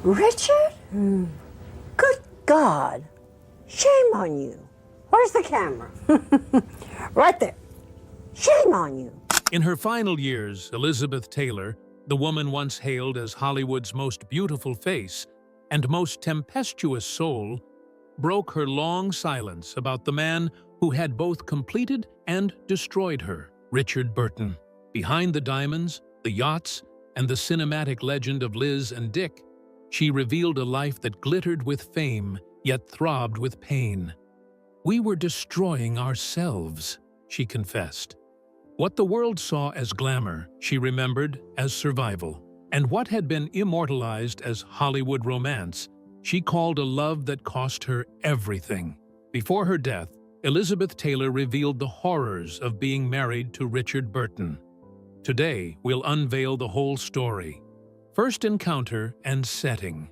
Richard? Good God. Shame on you. Where's the camera? Right there. Shame on you. In her final years, Elizabeth Taylor, the woman once hailed as Hollywood's most beautiful face and most tempestuous soul, broke her long silence about the man who had both completed and destroyed her, Richard Burton. Behind the diamonds, the yachts, and the cinematic legend of Liz and Dick, she revealed a life that glittered with fame, yet throbbed with pain. "We were destroying ourselves," she confessed. What the world saw as glamour, she remembered as survival. And what had been immortalized as Hollywood romance, she called a love that cost her everything. Before her death, Elizabeth Taylor revealed the horrors of being married to Richard Burton. Today, we'll unveil the whole story. First encounter and setting.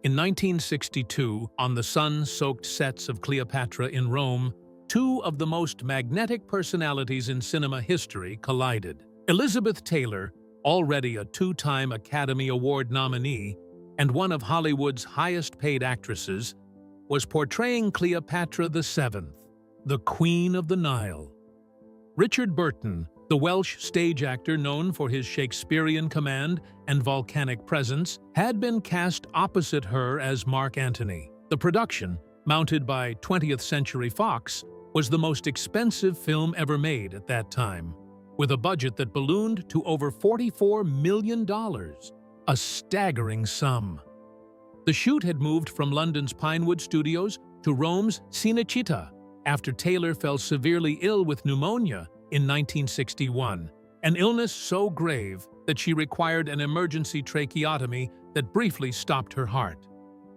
In 1962, on the sun-soaked sets of Cleopatra in Rome, two of the most magnetic personalities in cinema history collided. Elizabeth Taylor, already a two-time Academy Award nominee and one of Hollywood's highest-paid actresses, was portraying Cleopatra VII, the Queen of the Nile. Richard Burton, the Welsh stage actor known for his Shakespearean command and volcanic presence, had been cast opposite her as Mark Antony. The production, mounted by 20th Century Fox, was the most expensive film ever made at that time, with a budget that ballooned to over $44 million, a staggering sum. The shoot had moved from London's Pinewood Studios to Rome's Cinecittà after Taylor fell severely ill with pneumonia in 1961, an illness so grave that she required an emergency tracheotomy that briefly stopped her heart.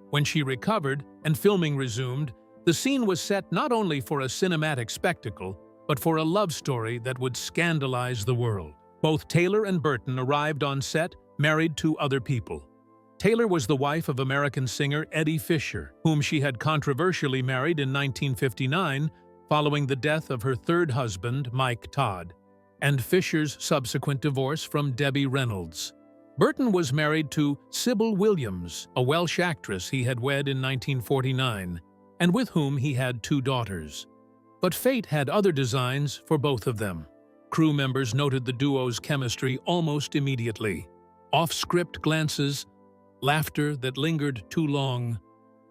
When she recovered and filming resumed, the scene was set not only for a cinematic spectacle, but for a love story that would scandalize the world. Both Taylor and Burton arrived on set married to other people. Taylor was the wife of American singer Eddie Fisher, whom she had controversially married in 1959 following the death of her third husband, Mike Todd, and Fisher's subsequent divorce from Debbie Reynolds. Burton was married to Sybil Williams, a Welsh actress he had wed in 1949, and with whom he had two daughters. But fate had other designs for both of them. Crew members noted the duo's chemistry almost immediately. Off-script glances, laughter that lingered too long,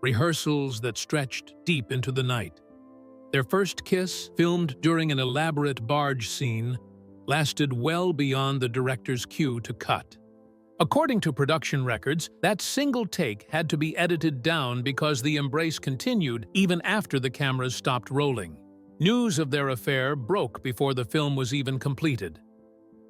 rehearsals that stretched deep into the night. Their first kiss, filmed during an elaborate barge scene, lasted well beyond the director's cue to cut. According to production records, that single take had to be edited down because the embrace continued even after the cameras stopped rolling. News of their affair broke before the film was even completed.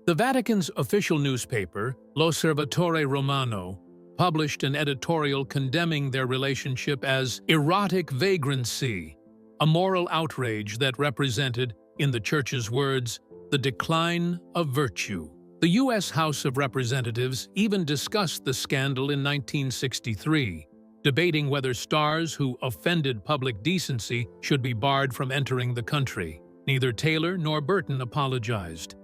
The Vatican's official newspaper, L'Osservatore Romano, published an editorial condemning their relationship as erotic vagrancy, a moral outrage that represented, in the Church's words, the decline of virtue. The U.S. House of Representatives even discussed the scandal in 1963, debating whether stars who offended public decency should be barred from entering the country. Neither Taylor nor Burton apologized.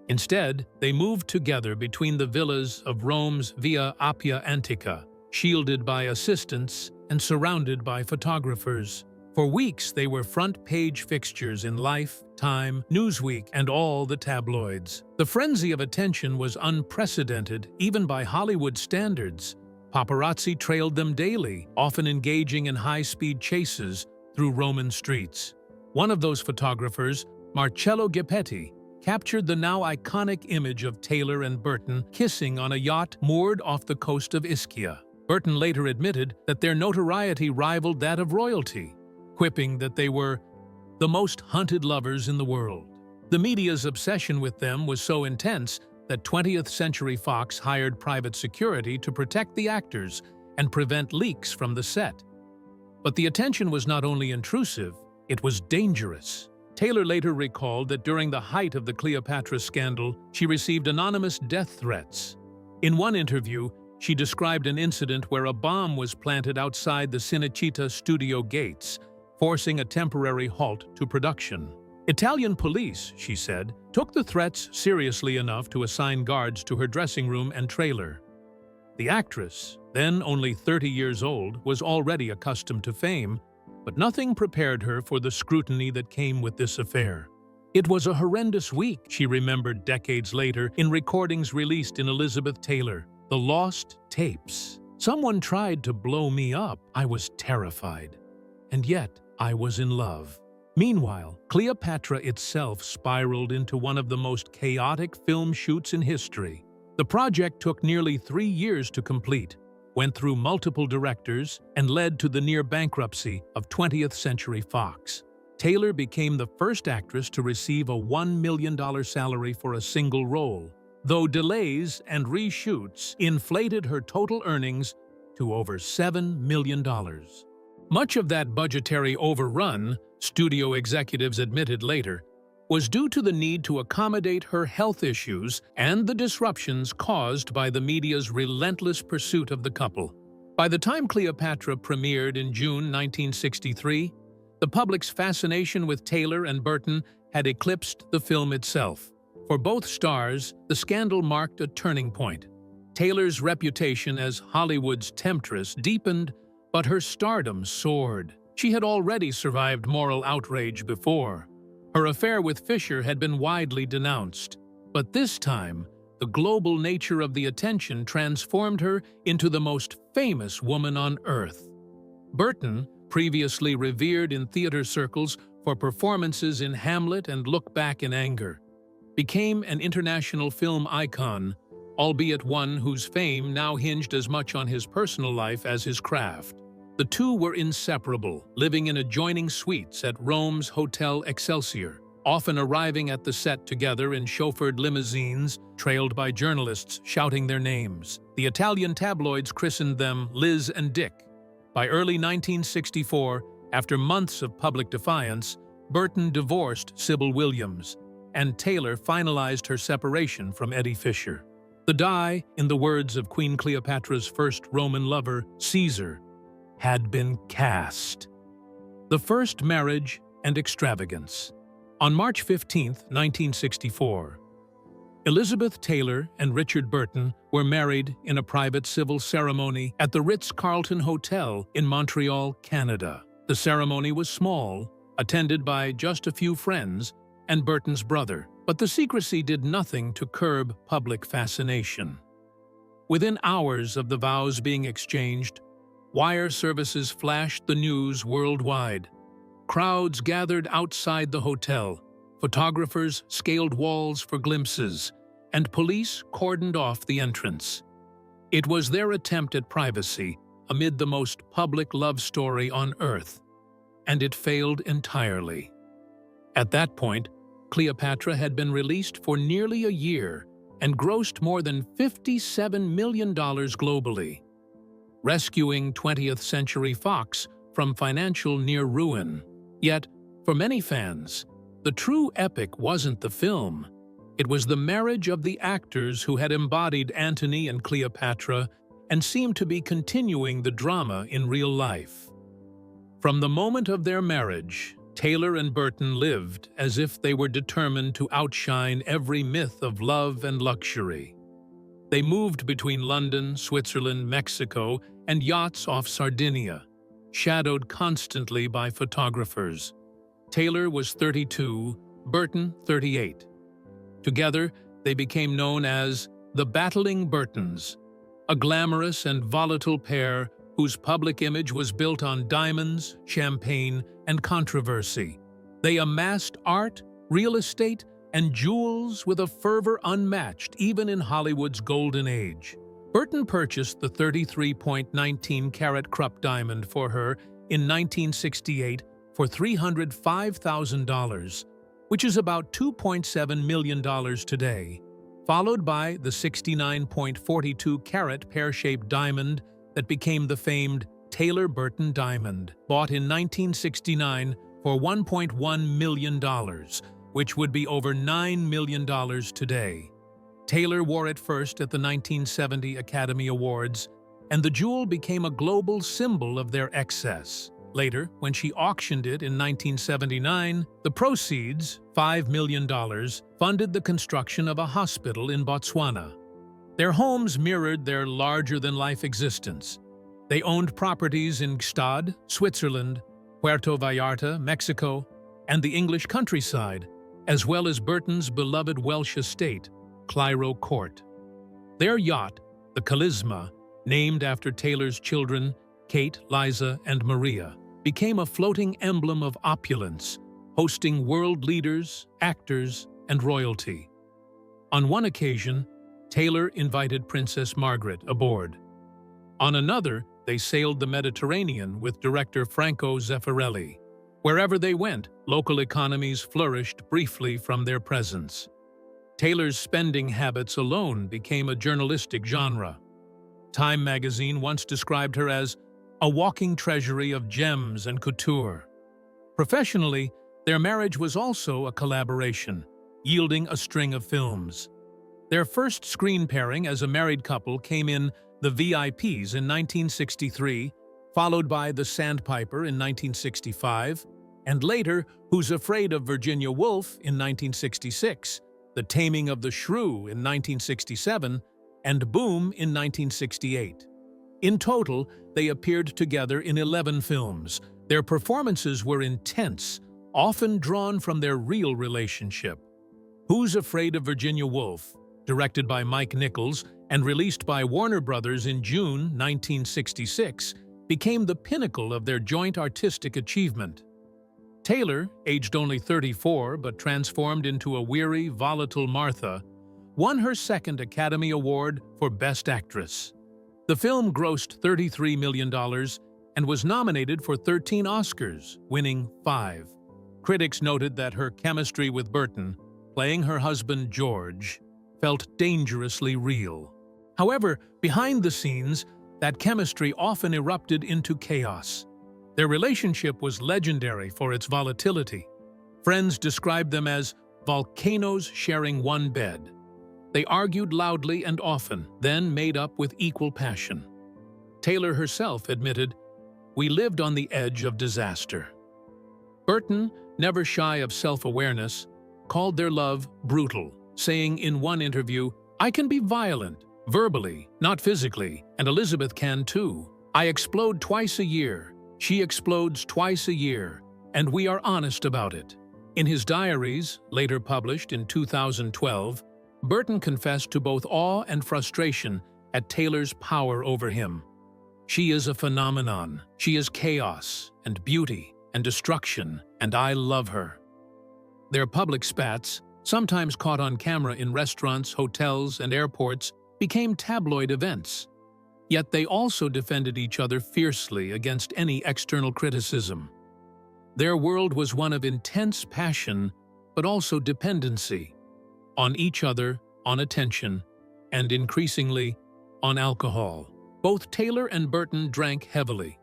Instead, they moved together between the villas of Rome's Via Appia Antica, shielded by assistants and surrounded by photographers. For weeks, they were front-page fixtures in Life, Time, Newsweek, and all the tabloids. The frenzy of attention was unprecedented, even by Hollywood standards. Paparazzi trailed them daily, often engaging in high-speed chases through Roman streets. One of those photographers, Marcello Geppetti, captured the now iconic image of Taylor and Burton kissing on a yacht moored off the coast of Ischia. Burton later admitted that their notoriety rivaled that of royalty, quipping that they were the most hunted lovers in the world. The media's obsession with them was so intense that 20th Century Fox hired private security to protect the actors and prevent leaks from the set. But the attention was not only intrusive, it was dangerous. Taylor later recalled that during the height of the Cleopatra scandal, she received anonymous death threats. In one interview, she described an incident where a bomb was planted outside the Cinecittà studio gates, forcing a temporary halt to production. Italian police, she said, took the threats seriously enough to assign guards to her dressing room and trailer. The actress, then only 30 years old, was already accustomed to fame, but nothing prepared her for the scrutiny that came with this affair. "It was a horrendous week," she remembered decades later in recordings released in Elizabeth Taylor, "The lost tapes. Someone tried to blow me up. I was terrified. And yet, I was in love." Meanwhile, Cleopatra itself spiraled into one of the most chaotic film shoots in history. The project took nearly 3 years to complete, went through multiple directors, and led to the near bankruptcy of 20th Century Fox. Taylor became the first actress to receive a $1 million salary for a single role, though delays and reshoots inflated her total earnings to over $7 million. Much of that budgetary overrun, studio executives admitted later, was due to the need to accommodate her health issues and the disruptions caused by the media's relentless pursuit of the couple. By the time Cleopatra premiered in June 1963, the public's fascination with Taylor and Burton had eclipsed the film itself. For both stars, the scandal marked a turning point. Taylor's reputation as Hollywood's temptress deepened, but her stardom soared. She had already survived moral outrage before. Her affair with Fisher had been widely denounced, but this time, the global nature of the attention transformed her into the most famous woman on Earth. Burton, previously revered in theater circles for performances in Hamlet and Look Back in Anger, became an international film icon, albeit one whose fame now hinged as much on his personal life as his craft. The two were inseparable, living in adjoining suites at Rome's Hotel Excelsior, often arriving at the set together in chauffeured limousines, trailed by journalists shouting their names. The Italian tabloids christened them Liz and Dick. By early 1964, after months of public defiance, Burton divorced Sybil Williams, and Taylor finalized her separation from Eddie Fisher. The die, in the words of Queen Cleopatra's first Roman lover, Caesar, had been cast. The First Marriage and Extravagance. On March 15, 1964, Elizabeth Taylor and Richard Burton were married in a private civil ceremony at the Ritz-Carlton Hotel in Montreal, Canada. The ceremony was small, attended by just a few friends and Burton's brother, but the secrecy did nothing to curb public fascination. Within hours of the vows being exchanged, wire services flashed the news worldwide. Crowds gathered outside the hotel, photographers scaled walls for glimpses, and police cordoned off the entrance. It was their attempt at privacy amid the most public love story on Earth, and it failed entirely. At that point, Cleopatra had been released for nearly a year and grossed more than $57 million globally, rescuing 20th Century Fox from financial near ruin. Yet, for many fans, the true epic wasn't the film. It was the marriage of the actors who had embodied Antony and Cleopatra and seemed to be continuing the drama in real life. From the moment of their marriage, Taylor and Burton lived as if they were determined to outshine every myth of love and luxury. They moved between London, Switzerland, Mexico, and yachts off Sardinia, shadowed constantly by photographers. Taylor was 32, Burton 38. Together, they became known as the Battling Burtons, a glamorous and volatile pair whose public image was built on diamonds, champagne, and controversy. They amassed art, real estate, and jewels with a fervor unmatched even in Hollywood's golden age. Burton purchased the 33.19-carat Krupp diamond for her in 1968 for $305,000, which is about $2.7 million today, followed by the 69.42-carat pear-shaped diamond that became the famed Taylor Burton diamond, bought in 1969 for $1.1 million, which would be over $9 million today. Taylor wore it first at the 1970 Academy Awards, and the jewel became a global symbol of their excess. Later, when she auctioned it in 1979, the proceeds, $5 million, funded the construction of a hospital in Botswana. Their homes mirrored their larger-than-life existence. They owned properties in Gstaad, Switzerland, Puerto Vallarta, Mexico, and the English countryside, as well as Burton's beloved Welsh estate, Cliro Court. Their yacht, the Charisma, named after Taylor's children, Kate, Liza, and Maria, became a floating emblem of opulence, hosting world leaders, actors, and royalty. On one occasion, Taylor invited Princess Margaret aboard. On another, they sailed the Mediterranean with director Franco Zeffirelli. Wherever they went, local economies flourished briefly from their presence. Taylor's spending habits alone became a journalistic genre. Time magazine once described her as a walking treasury of gems and couture. Professionally, their marriage was also a collaboration, yielding a string of films. Their first screen pairing as a married couple came in The VIPs in 1963, followed by The Sandpiper in 1965, and later Who's Afraid of Virginia Woolf in 1966, The Taming of the Shrew in 1967, and Boom in 1968. In total, they appeared together in 11 films. Their performances were intense, often drawn from their real relationship. Who's Afraid of Virginia Woolf, directed by Mike Nichols and released by Warner Brothers in June 1966, became the pinnacle of their joint artistic achievement. Taylor, aged only 34 but transformed into a weary, volatile Martha, won her second Academy Award for Best Actress. The film grossed $33 million and was nominated for 13 Oscars, winning 5. Critics noted that her chemistry with Burton, playing her husband George, felt dangerously real. However, behind the scenes, that chemistry often erupted into chaos. Their relationship was legendary for its volatility. Friends described them as volcanoes sharing one bed. They argued loudly and often, then made up with equal passion. Taylor herself admitted, "We lived on the edge of disaster." Burton, never shy of self-awareness, called their love brutal, saying in one interview, "I can be violent, verbally, not physically, and Elizabeth can too. I explode twice a year, she explodes twice a year, and we are honest about it." In his diaries, later published in 2012, Burton confessed to both awe and frustration at Taylor's power over him. "She is a phenomenon. She is chaos and beauty and destruction, and I love her." Their public spats, sometimes caught on camera in restaurants, hotels, and airports, became tabloid events. Yet they also defended each other fiercely against any external criticism. Their world was one of intense passion, but also dependency, on each other, on attention, and increasingly, on alcohol. Both Taylor and Burton drank heavily.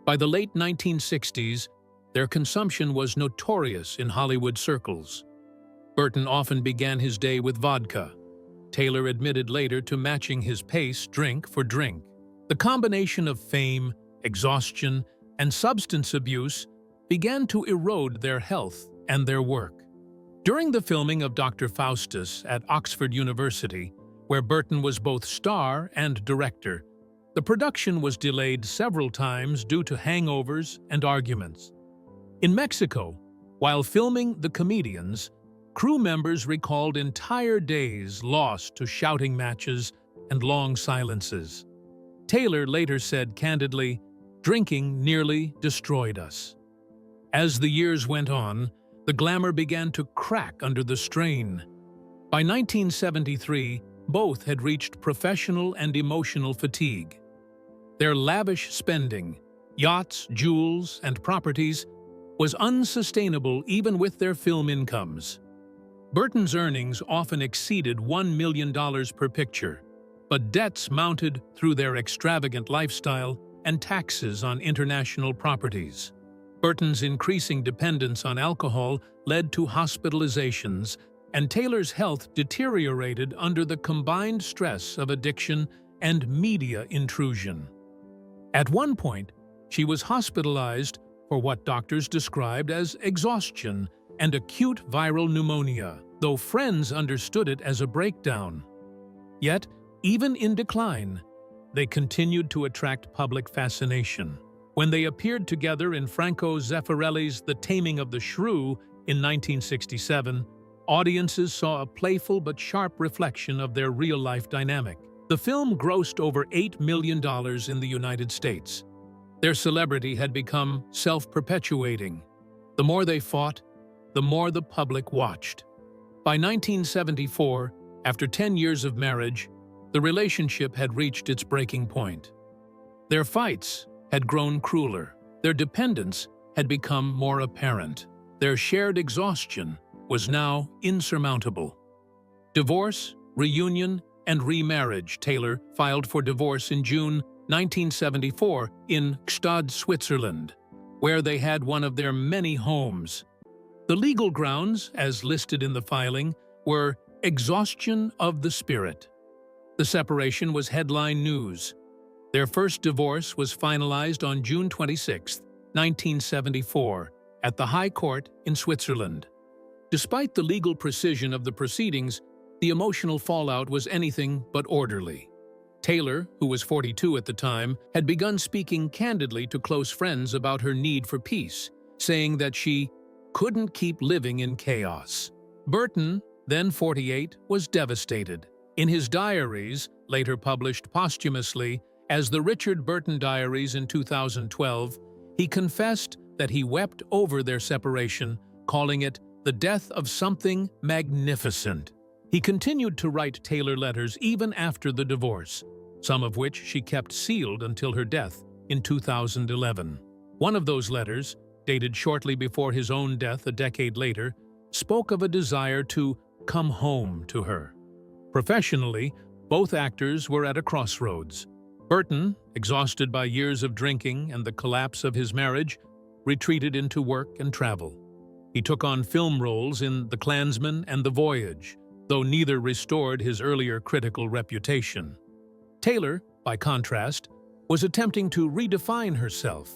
By the late 1960s, their consumption was notorious in Hollywood circles. Burton often began his day with vodka. Taylor admitted later to matching his pace drink for drink. The combination of fame, exhaustion, and substance abuse began to erode their health and their work. During the filming of Dr. Faustus at Oxford University, where Burton was both star and director, the production was delayed several times due to hangovers and arguments. In Mexico, while filming The Comedians, crew members recalled entire days lost to shouting matches and long silences. Taylor later said candidly, "Drinking nearly destroyed us." As the years went on, the glamour began to crack under the strain. By 1973, both had reached professional and emotional fatigue. Their lavish spending, yachts, jewels, and properties, was unsustainable even with their film incomes. Burton's earnings often exceeded $1 million per picture, but debts mounted through their extravagant lifestyle and taxes on international properties. Burton's increasing dependence on alcohol led to hospitalizations, and Taylor's health deteriorated under the combined stress of addiction and media intrusion. At one point, she was hospitalized for what doctors described as exhaustion and acute viral pneumonia, though friends understood it as a breakdown. Yet, Even in decline, they continued to attract public fascination. When they appeared together in Franco Zeffirelli's The Taming of the Shrew in 1967, audiences saw a playful but sharp reflection of their real-life dynamic. The film grossed over $8 million in the United States. Their celebrity had become self-perpetuating. The more they fought, the more the public watched. By 1974, after 10 years of marriage, the relationship had reached its breaking point. Their fights had grown crueler. Their dependence had become more apparent. Their shared exhaustion was now insurmountable. Divorce, reunion, and remarriage. Taylor filed for divorce in June 1974 in Gstaad, Switzerland, where they had one of their many homes. The legal grounds, as listed in the filing, were exhaustion of the spirit. The separation was headline news. Their first divorce was finalized on June 26, 1974, at the High Court in Switzerland. Despite the legal precision of the proceedings, the emotional fallout was anything but orderly. Taylor, who was 42 at the time, had begun speaking candidly to close friends about her need for peace, saying that she couldn't keep living in chaos. Burton, then 48, was devastated. In his diaries, later published posthumously as the Richard Burton Diaries in 2012, he confessed that he wept over their separation, calling it the death of something magnificent. He continued to write Taylor letters even after the divorce, some of which she kept sealed until her death in 2011. One of those letters, dated shortly before his own death a decade later, spoke of a desire to come home to her. Professionally, both actors were at a crossroads. Burton, exhausted by years of drinking and the collapse of his marriage, retreated into work and travel. He took on film roles in The Klansman and The Voyage, though neither restored his earlier critical reputation. Taylor, by contrast, was attempting to redefine herself.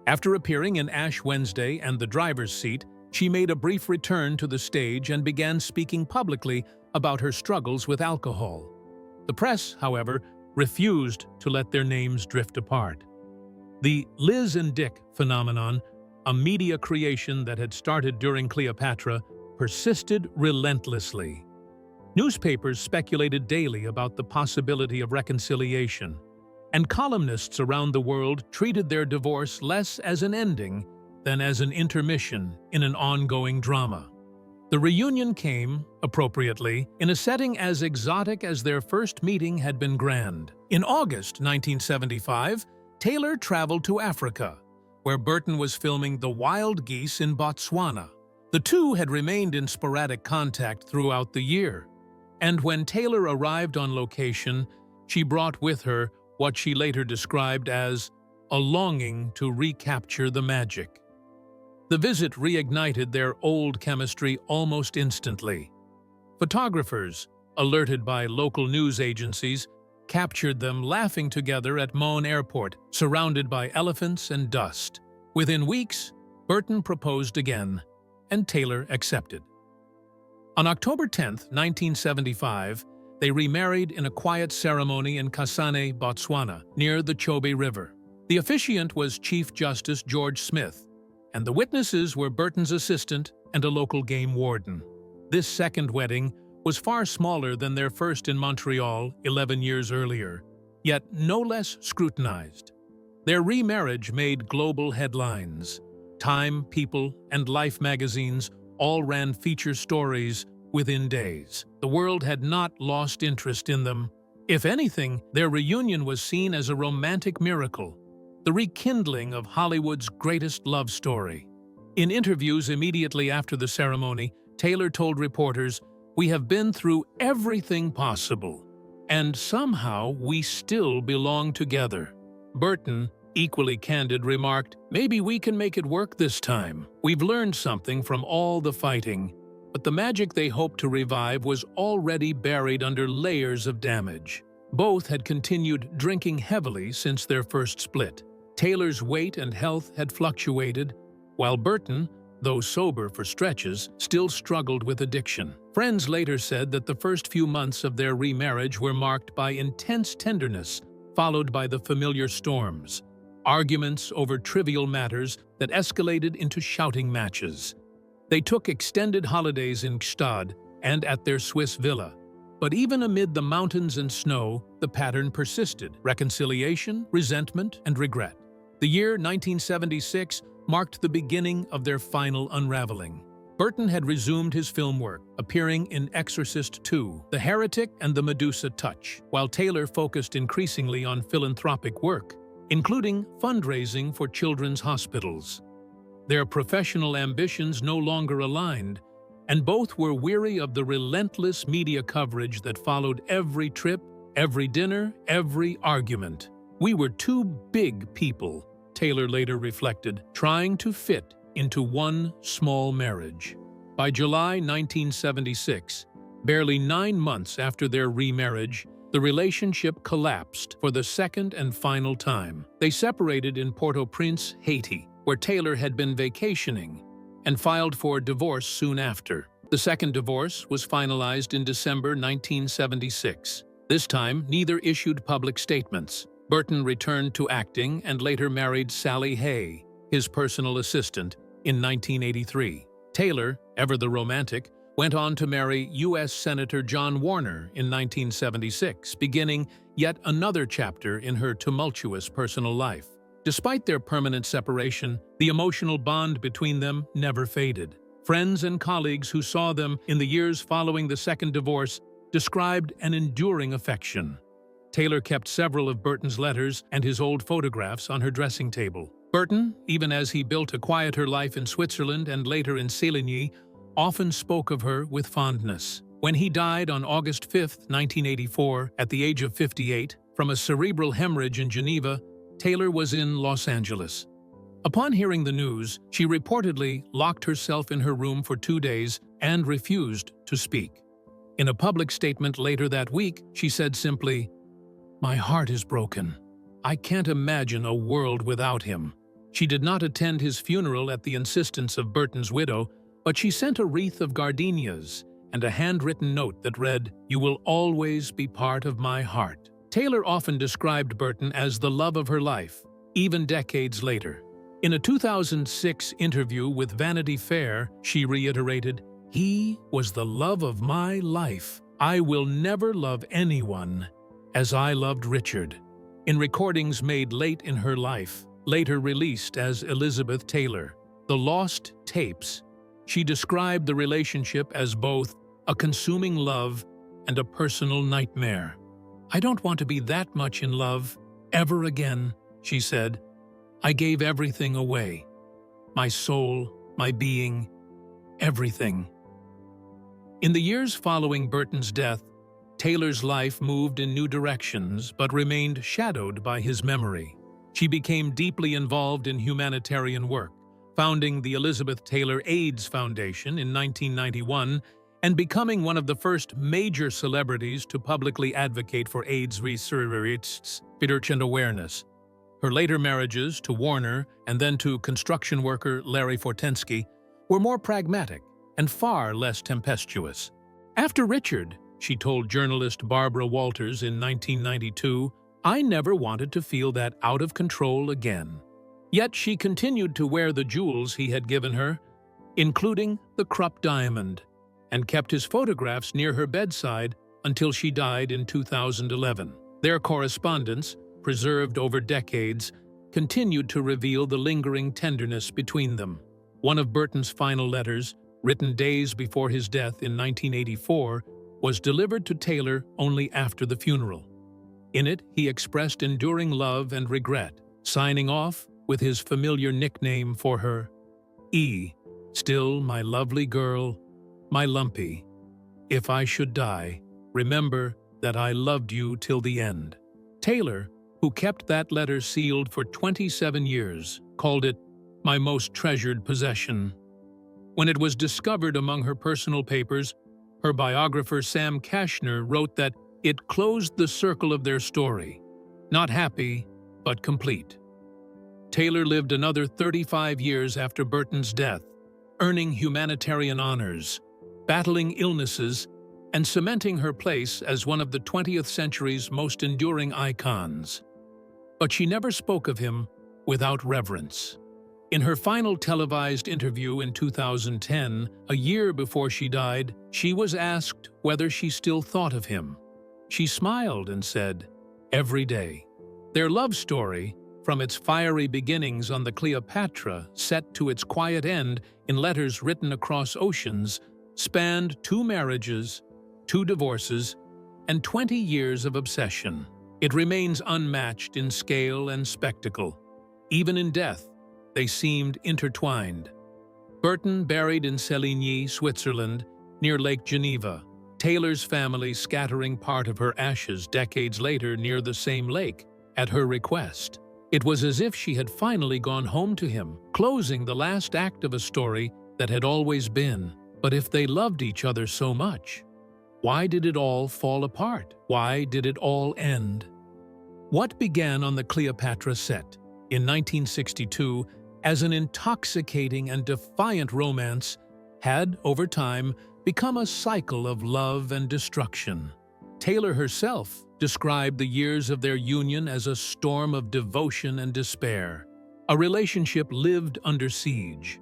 After appearing in Ash Wednesday and The Driver's Seat, she made a brief return to the stage and began speaking publicly about her struggles with alcohol. The press, however, refused to let their names drift apart. The Liz and Dick phenomenon, a media creation that had started during Cleopatra, persisted relentlessly. Newspapers speculated daily about the possibility of reconciliation, and columnists around the world treated their divorce less as an ending than as an intermission in an ongoing drama. The reunion came, appropriately, in a setting as exotic as their first meeting had been grand. In August 1975, Taylor traveled to Africa, where Burton was filming The Wild Geese in Botswana. The two had remained in sporadic contact throughout the year, and when Taylor arrived on location, she brought with her what she later described as a longing to recapture the magic. The visit reignited their old chemistry almost instantly. Photographers, alerted by local news agencies, captured them laughing together at Mon Airport, surrounded by elephants and dust. Within weeks, Burton proposed again, and Taylor accepted. On October 10, 1975, they remarried in a quiet ceremony in Kasane, Botswana, near the Chobe River. The officiant was Chief Justice George Smith, and the witnesses were Burton's assistant and a local game warden. This second wedding was far smaller than their first in Montreal 11 years earlier, yet no less scrutinized. Their remarriage made global headlines. Time, People, and Life magazines all ran feature stories within days. The world had not lost interest in them. If anything, their reunion was seen as a romantic miracle, the rekindling of Hollywood's greatest love story. In interviews immediately after the ceremony, Taylor told reporters, "We have been through everything possible, and somehow we still belong together." Burton, equally candid, remarked, "Maybe we can make it work this time. We've learned something from all the fighting, but the magic they hoped to revive was already buried under layers of damage." Both had continued drinking heavily since their first split. Taylor's weight and health had fluctuated, while Burton, though sober for stretches, still struggled with addiction. Friends later said that the first few months of their remarriage were marked by intense tenderness, followed by the familiar storms, arguments over trivial matters that escalated into shouting matches. They took extended holidays in Gstaad and at their Swiss villa. But even amid the mountains and snow, the pattern persisted: reconciliation, resentment, and regret. The year 1976 marked the beginning of their final unraveling. Burton had resumed his film work, appearing in Exorcist II, The Heretic, and The Medusa Touch, while Taylor focused increasingly on philanthropic work, including fundraising for children's hospitals. Their professional ambitions no longer aligned, and both were weary of the relentless media coverage that followed every trip, every dinner, every argument. "We were two big people," Taylor later reflected, trying to fit into one small marriage. By July 1976, barely 9 months after their remarriage, the relationship collapsed for the second and final time. They separated in Port-au-Prince, Haiti, where Taylor had been vacationing, and filed for divorce soon after. The second divorce was finalized in December 1976. This time, neither issued public statements. Burton returned to acting and later married Sally Hay, his personal assistant, in 1983. Taylor, ever the romantic, went on to marry U.S. Senator John Warner in 1976, beginning yet another chapter in her tumultuous personal life. Despite their permanent separation, the emotional bond between them never faded. Friends and colleagues who saw them in the years following the second divorce described an enduring affection. Taylor kept several of Burton's letters and his old photographs on her dressing table. Burton, even as he built a quieter life in Switzerland and later in Séligny, often spoke of her with fondness. When he died on August 5, 1984, at the age of 58, from a cerebral hemorrhage in Geneva, Taylor was in Los Angeles. Upon hearing the news, she reportedly locked herself in her room for 2 days and refused to speak. In a public statement later that week, she said simply, "My heart is broken. I can't imagine a world without him." She did not attend his funeral at the insistence of Burton's widow, but she sent a wreath of gardenias and a handwritten note that read, "You will always be part of my heart." Taylor often described Burton as the love of her life, even decades later. In a 2006 interview with Vanity Fair, she reiterated, "He was the love of my life. I will never love anyone as I loved Richard." In recordings made late in her life, later released as Elizabeth Taylor, The Lost Tapes, she described the relationship as both a consuming love and a personal nightmare. "I don't want to be that much in love ever again," she said. "I gave everything away. My soul, my being, everything." In the years following Burton's death, Taylor's life moved in new directions but remained shadowed by his memory. She became deeply involved in humanitarian work, founding the Elizabeth Taylor AIDS Foundation in 1991 and becoming one of the first major celebrities to publicly advocate for AIDS research and awareness. Her later marriages to Warner and then to construction worker Larry Fortensky were more pragmatic and far less tempestuous. After Richard, she told journalist Barbara Walters in 1992, "I never wanted to feel that out of control again." Yet she continued to wear the jewels he had given her, including the Krupp diamond, and kept his photographs near her bedside until she died in 2011. Their correspondence, preserved over decades, continued to reveal the lingering tenderness between them. One of Burton's final letters, written days before his death in 1984, was delivered to Taylor only after the funeral. In it, he expressed enduring love and regret, signing off with his familiar nickname for her, "E, still my lovely girl, my lumpy. If I should die, remember that I loved you till the end." Taylor, who kept that letter sealed for 27 years, called it "my most treasured possession." When it was discovered among her personal papers, her biographer Sam Kashner wrote that it closed the circle of their story, not happy, but complete. Taylor lived another 35 years after Burton's death, earning humanitarian honors, battling illnesses and cementing her place as one of the 20th century's most enduring icons. But she never spoke of him without reverence. In her final televised interview in 2010, a year before she died, she was asked whether she still thought of him. She smiled and said, "Every day." Their love story, from its fiery beginnings on the Cleopatra set to its quiet end in letters written across oceans, spanned 2 marriages, 2 divorces, and 20 years of obsession. It remains unmatched in scale and spectacle. Even in death, they seemed intertwined. Burton buried in Séligny, Switzerland, near Lake Geneva, Taylor's family scattering part of her ashes decades later near the same lake, at her request. It was as if she had finally gone home to him, closing the last act of a story that had always been. But if they loved each other so much, why did it all fall apart? Why did it all end? What began on the Cleopatra set in 1962 as an intoxicating and defiant romance had, over time, become a cycle of love and destruction. Taylor herself described the years of their union as a storm of devotion and despair, a relationship lived under siege,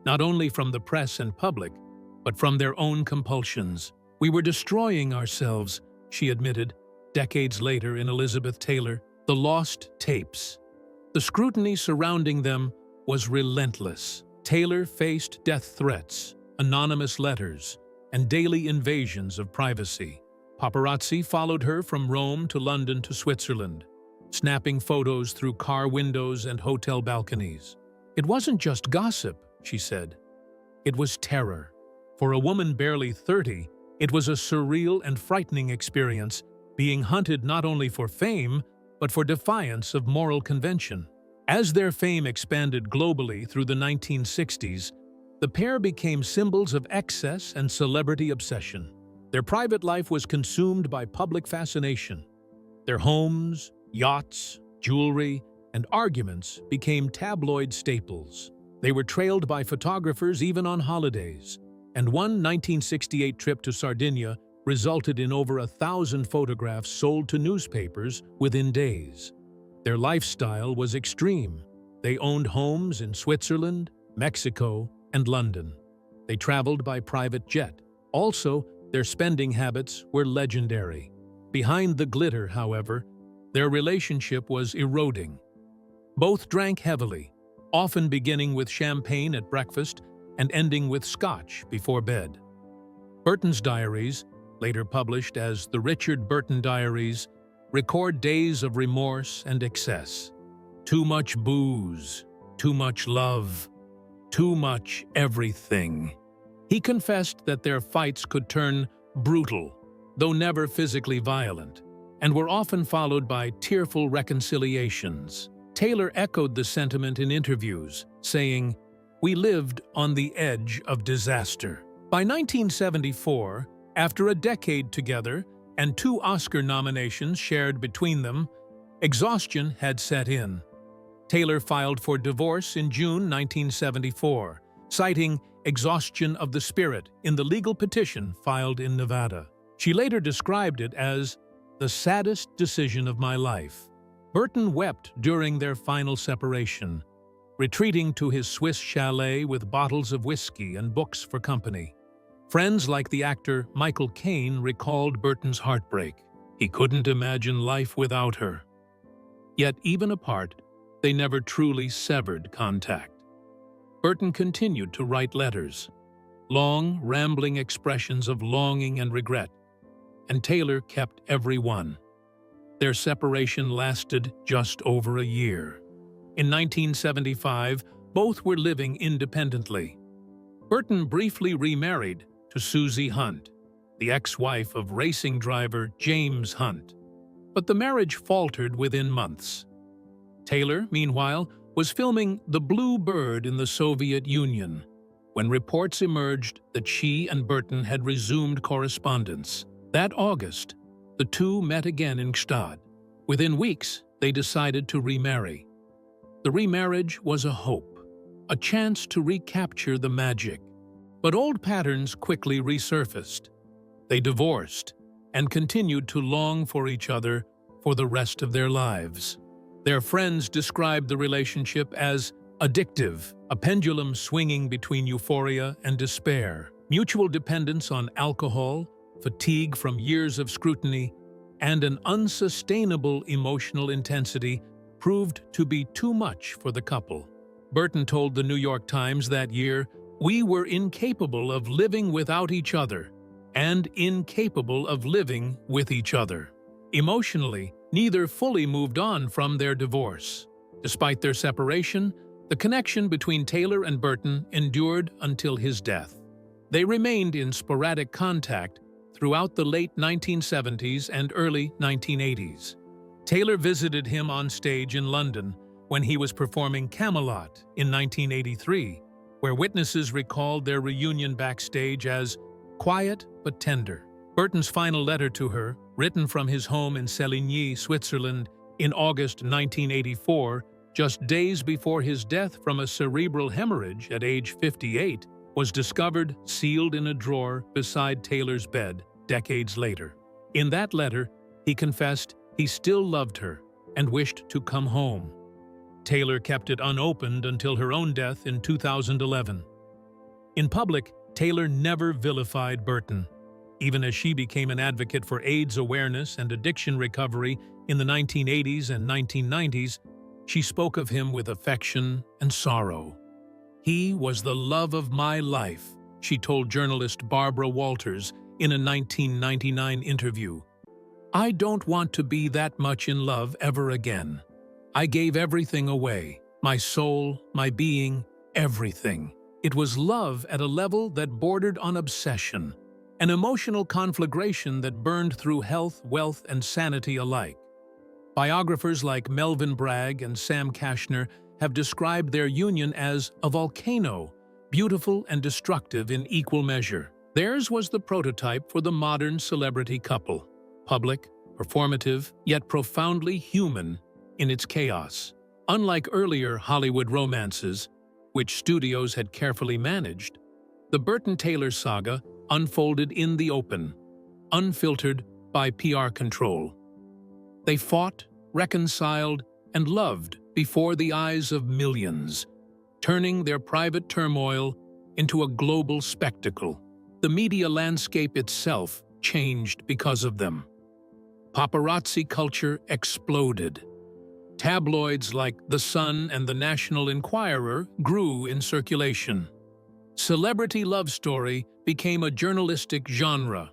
not only from the press and public, but from their own compulsions. "We were destroying ourselves," she admitted, decades later in Elizabeth Taylor, "The Lost Tapes." The scrutiny surrounding them was relentless. Taylor faced death threats, anonymous letters, and daily invasions of privacy. Paparazzi followed her from Rome to London to Switzerland, snapping photos through car windows and hotel balconies. "It wasn't just gossip," she said. "It was terror. For a woman barely 30, it was a surreal and frightening experience, being hunted not only for fame, but for defiance of moral convention." As their fame expanded globally through the 1960s, the pair became symbols of excess and celebrity obsession. Their private life was consumed by public fascination. Their homes, yachts, jewelry, and arguments became tabloid staples. They were trailed by photographers even on holidays, and one 1968 trip to Sardinia resulted in over 1,000 photographs sold to newspapers within days. Their lifestyle was extreme. They owned homes in Switzerland, Mexico, and London. They traveled by private jet. Also, their spending habits were legendary. Behind the glitter, however, their relationship was eroding. Both drank heavily, often beginning with champagne at breakfast and ending with scotch before bed. Burton's diaries, later published as the Richard Burton Diaries, record days of remorse and excess. Too much booze, too much love, too much everything. He confessed that their fights could turn brutal, though never physically violent, and were often followed by tearful reconciliations. Taylor echoed the sentiment in interviews, saying, "We lived on the edge of disaster." By 1974, after a decade together and 2 Oscar nominations shared between them, exhaustion had set in. Taylor filed for divorce in June 1974, citing exhaustion of the spirit in the legal petition filed in Nevada. She later described it as the saddest decision of my life. Burton wept during their final separation, retreating to his Swiss chalet with bottles of whiskey and books for company. Friends like the actor Michael Caine recalled Burton's heartbreak. He couldn't imagine life without her. Yet, even apart, they never truly severed contact. Burton continued to write letters, long, rambling expressions of longing and regret, and Taylor kept every one. Their separation lasted just over a year. In 1975, both were living independently. Burton briefly remarried to Susie Hunt, the ex-wife of racing driver James Hunt. But the marriage faltered within months. Taylor, meanwhile, was filming The Blue Bird in the Soviet Union when reports emerged that she and Burton had resumed correspondence. That August, the two met again in Gstaad. Within weeks, they decided to remarry. The remarriage was a hope, a chance to recapture the magic. But old patterns quickly resurfaced. They divorced and continued to long for each other for the rest of their lives. Their friends described the relationship as addictive, a pendulum swinging between euphoria and despair. Mutual dependence on alcohol, fatigue from years of scrutiny, and an unsustainable emotional intensity proved to be too much for the couple. Burton told the New York Times that year, "We were incapable of living without each other and incapable of living with each other." Emotionally, neither fully moved on from their divorce. Despite their separation, the connection between Taylor and Burton endured until his death. They remained in sporadic contact throughout the late 1970s and early 1980s. Taylor visited him on stage in London when he was performing Camelot in 1983, where witnesses recalled their reunion backstage as quiet but tender. Burton's final letter to her, written from his home in Séligny, Switzerland, in August 1984, just days before his death from a cerebral hemorrhage at age 58, was discovered sealed in a drawer beside Taylor's bed decades later. In that letter, he confessed he still loved her and wished to come home. Taylor kept it unopened until her own death in 2011. In public, Taylor never vilified Burton. Even as she became an advocate for AIDS awareness and addiction recovery in the 1980s and 1990s, she spoke of him with affection and sorrow. "He was the love of my life," she told journalist Barbara Walters in a 1999 interview. "I don't want to be that much in love ever again. I gave everything away, my soul, my being, everything. It was love at a level that bordered on obsession, an emotional conflagration that burned through health, wealth, and sanity alike." Biographers like Melvin Bragg and Sam Kashner have described their union as a volcano, beautiful and destructive in equal measure. Theirs was the prototype for the modern celebrity couple, public, performative, yet profoundly human in its chaos. Unlike earlier Hollywood romances, which studios had carefully managed, the Burton-Taylor saga unfolded in the open, unfiltered by PR control. They fought, reconciled, and loved before the eyes of millions, turning their private turmoil into a global spectacle. The media landscape itself changed because of them. Paparazzi culture exploded. Tabloids like The Sun and The National Enquirer grew in circulation. Celebrity love story became a journalistic genre.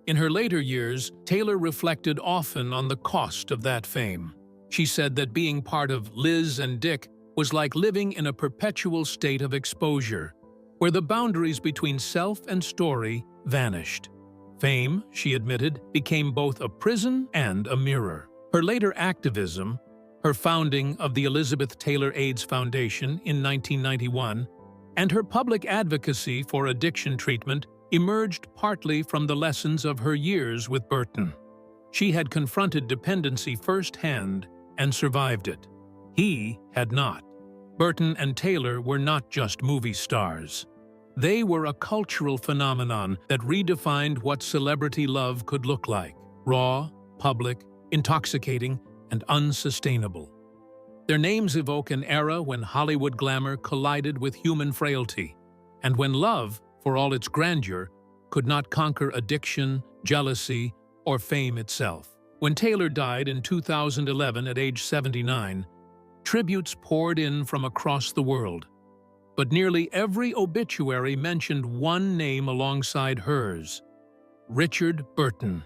In her later years, Taylor reflected often on the cost of that fame. She said that being part of Liz and Dick was like living in a perpetual state of exposure, where the boundaries between self and story vanished. Fame, she admitted, became both a prison and a mirror. Her later activism, her founding of the Elizabeth Taylor AIDS Foundation in 1991, and her public advocacy for addiction treatment emerged partly from the lessons of her years with Burton. She had confronted dependency firsthand and survived it. He had not. Burton and Taylor were not just movie stars. They were a cultural phenomenon that redefined what celebrity love could look like: raw, public, intoxicating, and unsustainable. Their names evoke an era when Hollywood glamour collided with human frailty, and when love, for all its grandeur, could not conquer addiction, jealousy, or fame itself. When Taylor died in 2011 at age 79, tributes poured in from across the world, but nearly every obituary mentioned one name alongside hers: Richard Burton.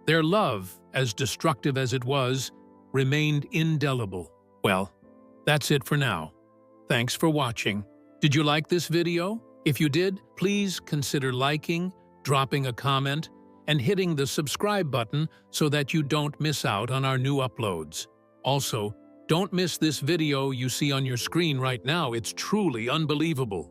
Their love, as destructive as it was, remained indelible. Well, that's it for now. Thanks for watching. Did you like this video? If you did, please consider liking, dropping a comment, and hitting the subscribe button so that you don't miss out on our new uploads. Also, don't miss this video you see on your screen right now. It's truly unbelievable.